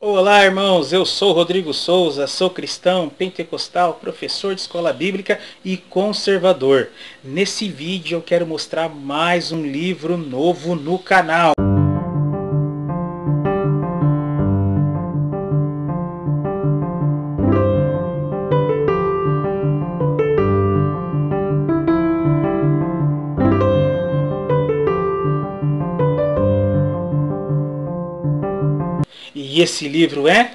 Olá, irmãos, eu sou Rodrigo Souza, sou cristão, pentecostal, professor de escola bíblica e conservador. Nesse vídeo eu quero mostrar mais um livro novo no canal. E esse livro é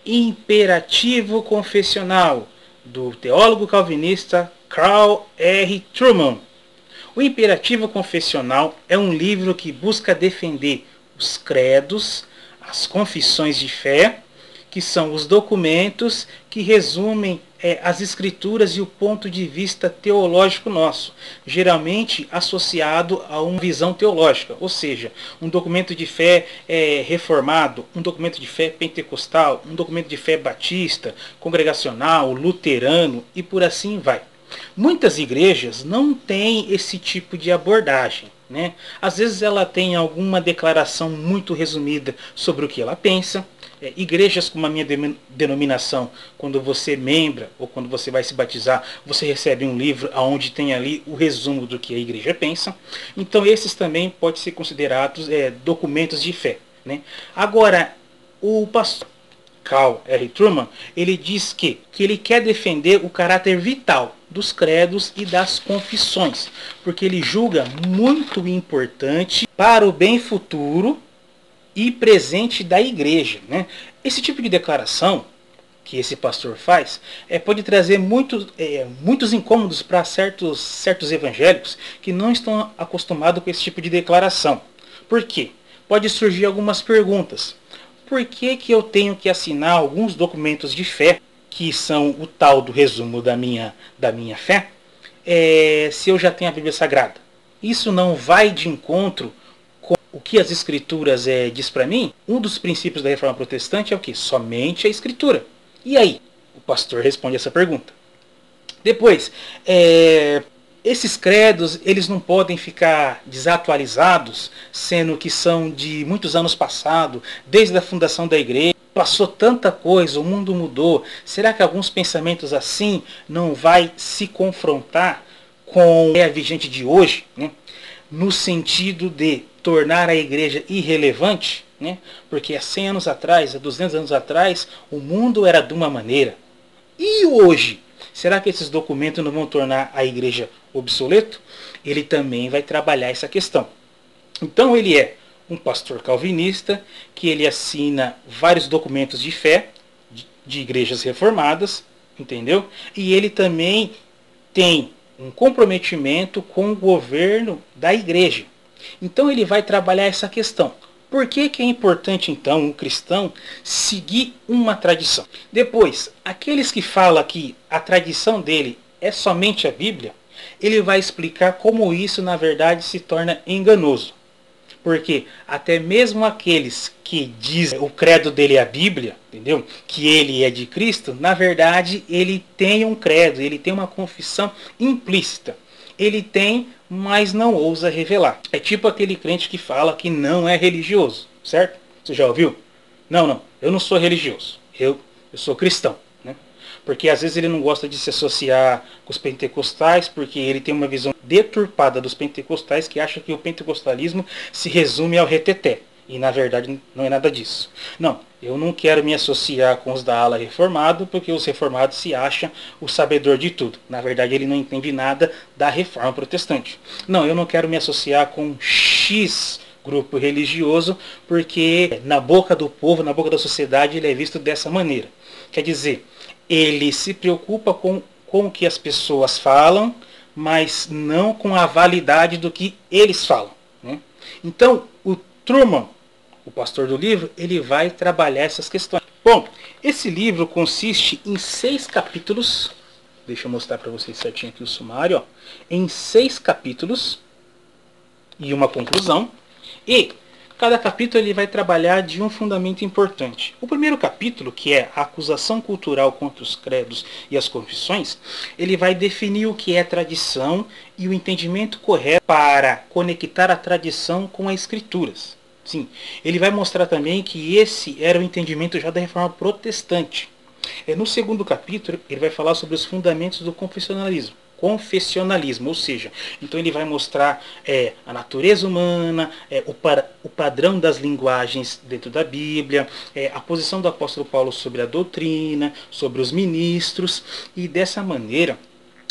Imperativo Confessional, do teólogo calvinista Carl R. Trueman. O Imperativo Confessional é um livro que busca defender os credos, as confissões de fé, que são os documentos que resumem as escrituras e o ponto de vista teológico nosso, geralmente associado a uma visão teológica, ou seja, um documento de fé reformado, um documento de fé pentecostal, um documento de fé batista, congregacional, luterano e por assim vai. Muitas igrejas não têm esse tipo de abordagem, né? Às vezes ela tem alguma declaração muito resumida sobre o que ela pensa. Igrejas como a minha denominação, quando você membra ou quando você vai se batizar, você recebe um livro onde tem ali o resumo do que a igreja pensa. Então esses também podem ser considerados documentos de fé, né? Agora, o pastor Carl R. Trueman, ele diz que ele quer defender o caráter vital dos credos e das confissões, porque ele julga muito importante para o bem futuro e presente da igreja, né? Esse tipo de declaração que esse pastor faz pode trazer muitos incômodos para certos evangélicos que não estão acostumados com esse tipo de declaração. Por quê? Pode surgir algumas perguntas. Por que eu tenho que assinar alguns documentos de fé, que são o tal do resumo da minha fé, se eu já tenho a Bíblia Sagrada? Isso não vai de encontro com o que as Escrituras diz para mim? Um dos princípios da Reforma Protestante é o quê? Somente a Escritura. E aí? O pastor responde essa pergunta. Depois, esses credos, eles não podem ficar desatualizados, sendo que são de muitos anos passados, desde a fundação da igreja. Passou tanta coisa, o mundo mudou. Será que alguns pensamentos assim não vai se confrontar com a vigente de hoje, né? No sentido de tornar a igreja irrelevante, né? Porque há 100 anos atrás, há 200 anos atrás, o mundo era de uma maneira. E hoje? Será que esses documentos não vão tornar a igreja obsoleto? Ele também vai trabalhar essa questão. Então ele é um pastor calvinista, que ele assina vários documentos de fé de igrejas reformadas, entendeu? E ele também tem um comprometimento com o governo da igreja. Então ele vai trabalhar essa questão. Por que é importante, então, um cristão seguir uma tradição? Depois, aqueles que falam que a tradição dele é somente a Bíblia, ele vai explicar como isso, na verdade, se torna enganoso. Porque até mesmo aqueles que dizem o credo dele é a Bíblia, entendeu? Que ele é de Cristo, na verdade, ele tem um credo, ele tem uma confissão implícita. Ele tem, mas não ousa revelar. É tipo aquele crente que fala que não é religioso, certo? Você já ouviu? Não, eu não sou religioso, eu sou cristão, né? Porque às vezes ele não gosta de se associar com os pentecostais, porque ele tem uma visão deturpada dos pentecostais, que acha que o pentecostalismo se resume ao reteté. E na verdade não é nada disso. Não, eu não quero me associar com os da ala reformado, porque os reformados se acham o sabedor de tudo. Na verdade ele não entende nada da reforma protestante. Não, eu não quero me associar com X grupo religioso, porque na boca do povo, na boca da sociedade, ele é visto dessa maneira. Quer dizer, ele se preocupa com o que as pessoas falam, mas não com a validade do que eles falam, né? Então, o Trueman, o pastor do livro, ele vai trabalhar essas questões. Bom, esse livro consiste em 6 capítulos. Deixa eu mostrar para vocês certinho aqui o sumário. Ó. Em 6 capítulos e uma conclusão. E cada capítulo ele vai trabalhar de um fundamento importante. O primeiro capítulo, que é a acusação cultural contra os credos e as confissões, ele vai definir o que é tradição e o entendimento correto para conectar a tradição com as escrituras. Sim, ele vai mostrar também que esse era o entendimento já da reforma protestante. No segundo capítulo, ele vai falar sobre os fundamentos do confessionalismo. Confessionalismo, ou seja, então ele vai mostrar a natureza humana, o padrão das linguagens dentro da Bíblia, a posição do apóstolo Paulo sobre a doutrina, sobre os ministros, e dessa maneira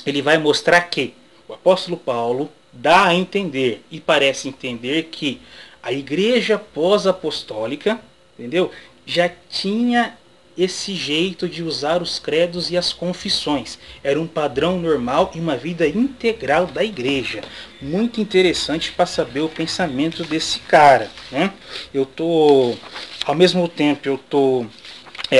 ele vai mostrar que o apóstolo Paulo dá a entender e parece entender que a igreja pós-apostólica, entendeu? Já tinha esse jeito de usar os credos e as confissões. Era um padrão normal e uma vida integral da igreja. Muito interessante para saber o pensamento desse cara, né? Ao mesmo tempo, eu tô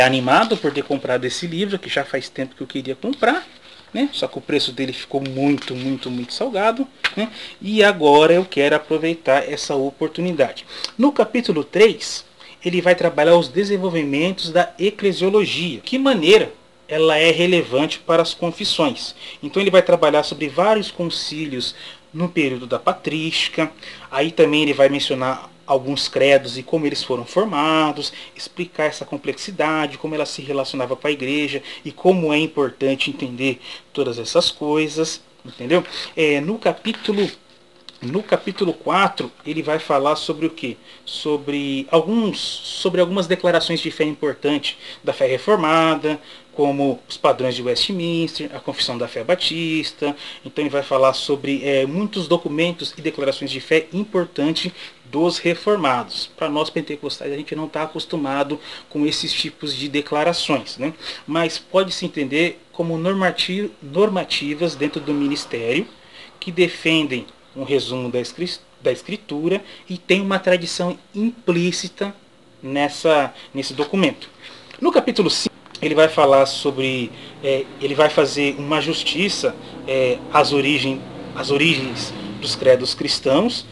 animado por ter comprado esse livro, que já faz tempo que eu queria comprar, né? Só que o preço dele ficou muito, muito, muito salgado, né? E agora eu quero aproveitar essa oportunidade. No capítulo 3, ele vai trabalhar os desenvolvimentos da eclesiologia. Que maneira ela é relevante para as confissões. Então ele vai trabalhar sobre vários concílios no período da patrística. Aí também ele vai mencionar alguns credos e como eles foram formados, explicar essa complexidade, como ela se relacionava com a igreja e como é importante entender todas essas coisas, entendeu? No capítulo 4, ele vai falar sobre o quê? Sobre algumas declarações de fé importantes da fé reformada, como os padrões de Westminster, a Confissão da Fé Batista. Então ele vai falar sobre muitos documentos e declarações de fé importantes dos reformados. Para nós pentecostais, a gente não está acostumado com esses tipos de declarações, né? Mas pode-se entender como normativas dentro do ministério que defendem um resumo da escritura e tem uma tradição implícita nesse documento. No capítulo 5, ele vai falar sobre, ele vai fazer uma justiça às origens dos credos cristãos,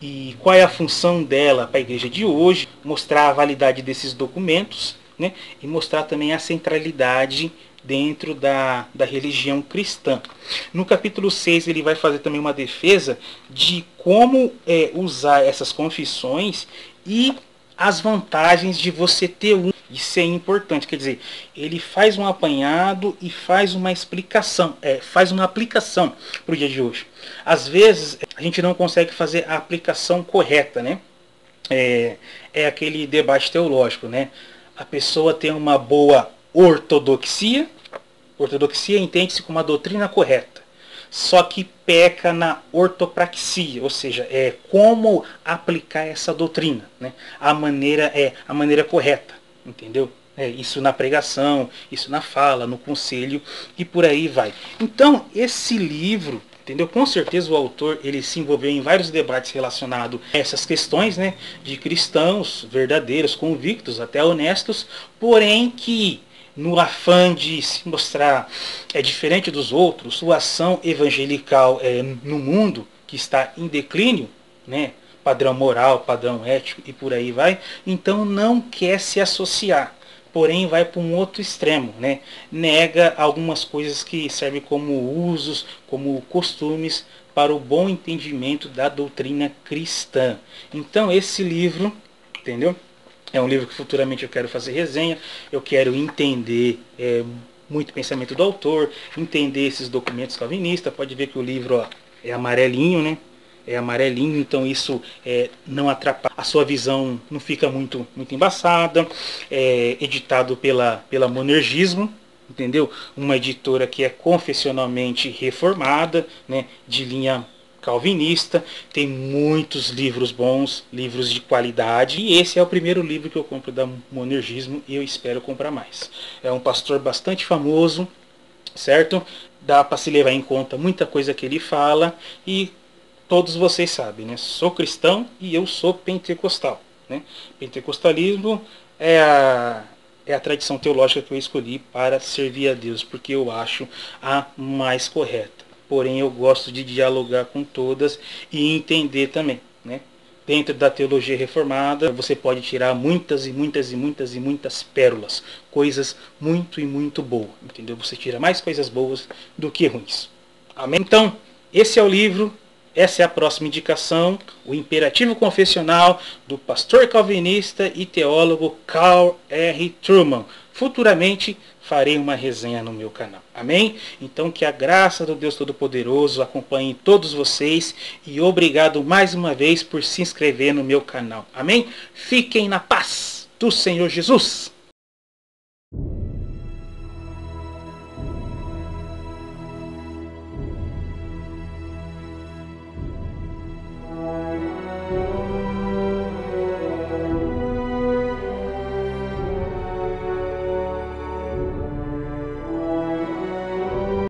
e qual é a função dela para a igreja de hoje, mostrar a validade desses documentos, né, e mostrar também a centralidade dentro da religião cristã. No capítulo 6 ele vai fazer também uma defesa de como usar essas confissões e as vantagens de você ter um. Isso é importante, quer dizer, ele faz um apanhado e faz uma explicação, faz uma aplicação para o dia de hoje. Às vezes a gente não consegue fazer a aplicação correta, né? É aquele debate teológico, né? A pessoa tem uma boa ortodoxia. Ortodoxia entende-se como a doutrina correta, só que peca na ortopraxia, ou seja, como aplicar essa doutrina, né? A maneira correta, entendeu? Isso na pregação, isso na fala, no conselho e por aí vai. Então esse livro, entendeu? Com certeza o autor ele se envolveu em vários debates relacionados a essas questões, né? De cristãos verdadeiros, convictos, até honestos, porém que no afã de se mostrar diferente dos outros, sua ação evangelical no mundo que está em declínio, né? Padrão moral, padrão ético e por aí vai, então não quer se associar, porém vai para um outro extremo, né? Nega algumas coisas que servem como usos, como costumes para o bom entendimento da doutrina cristã. Então esse livro, entendeu? É um livro que futuramente eu quero fazer resenha, eu quero entender muito pensamento do autor, entender esses documentos calvinistas. Pode ver que o livro é amarelinho, né? É amarelinho, então isso não atrapalha. A sua visão não fica muito embaçada. É editado pela Monergismo, entendeu? Uma editora que é confessionalmente reformada, né? De linha calvinista, tem muitos livros bons, livros de qualidade, e esse é o primeiro livro que eu compro da Monergismo e eu espero comprar mais. É um pastor bastante famoso, certo? Dá para se levar em conta muita coisa que ele fala e todos vocês sabem, né? Sou cristão e eu sou pentecostal, né? Pentecostalismo é a tradição teológica que eu escolhi para servir a Deus, porque eu acho a mais correta. Porém eu gosto de dialogar com todas e entender também, né? Dentro da teologia reformada, você pode tirar muitas e muitas e muitas e muitas pérolas, coisas muito e muito boas, entendeu? Você tira mais coisas boas do que ruins. Amém? Então, esse é o livro, Essa é a próxima indicação, o Imperativo Confessional do pastor calvinista e teólogo Carl R. Trueman. Futuramente farei uma resenha no meu canal. Amém? Então que a graça do Deus Todo-Poderoso acompanhe todos vocês e obrigado mais uma vez por se inscrever no meu canal. Amém? Fiquem na paz do Senhor Jesus.